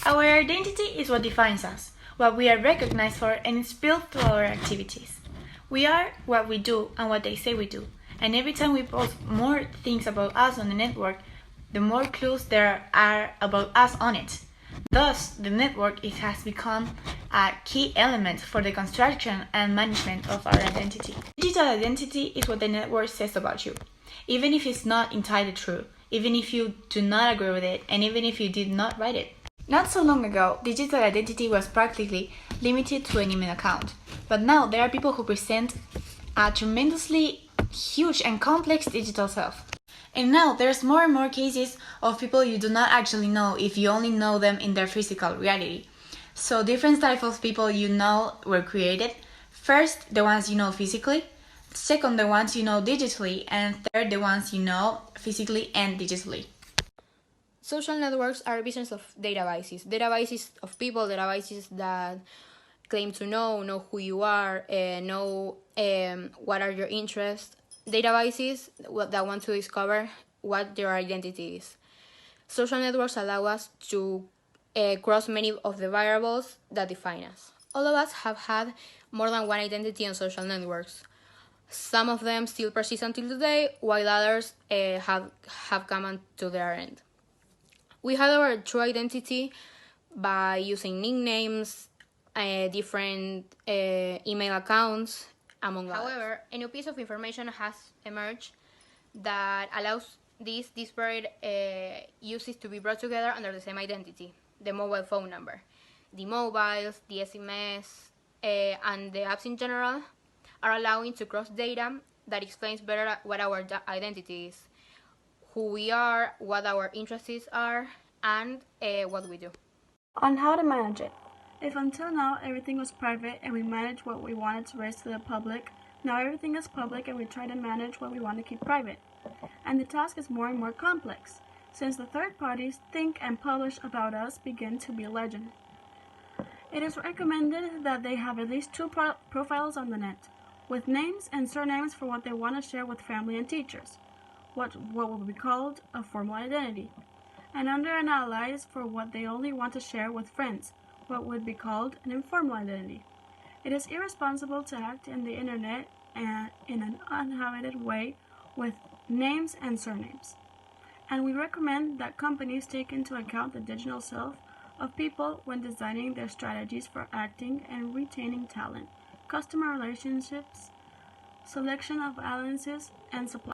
Our identity is what defines us, what we are recognized for, and it's built through our activities. We are what we do and what they say we do, and every time we post more things about us on the network, the more clues there are about us on it. Thus, the network has become a key element for the construction and management of our identity. Digital identity is what the network says about you, even if it's not entirely true, even if you do not agree with it, and even if you did not write it. Not so long ago, digital identity was practically limited to an email account, but now there are people who present a tremendously huge and complex digital self. And now there's more and more cases of people you do not actually know if you only know them in their physical reality. So different types of people you know were created. First, the ones you know physically. Second, the ones you know digitally. And third, the ones you know physically and digitally. Social networks are a business of databases of people, databases that claim to know who you are, know what are your interests, databases that want to discover what your identity is. Social networks allow us to cross many of the variables that define us. All of us have had more than one identity on social networks. Some of them still persist until today, while others have come to their end. We had our true identity by using nicknames, different email accounts, among others. However, a new piece of information has emerged that allows these disparate uses to be brought together under the same identity, the mobile phone number. The mobiles, the SMS, and the apps in general are allowing to cross data that explains better what our identity is, who we are, what our interests are, and what we do. On how to manage it. If until now everything was private and we managed what we wanted to raise to the public, now everything is public and we try to manage what we want to keep private. And the task is more and more complex, since the third parties think and publish about us begin to be legend. It is recommended that they have at least two profiles on the net, with names and surnames for what they want to share with family and teachers, what will be called a formal identity, and under an allies for what they only want to share with friends, what would be called an informal identity. It is irresponsible to act in the internet and in an uninhabited way with names and surnames. And we recommend that companies take into account the digital self of people when designing their strategies for acting and retaining talent, customer relationships, selection of alliances, and supply.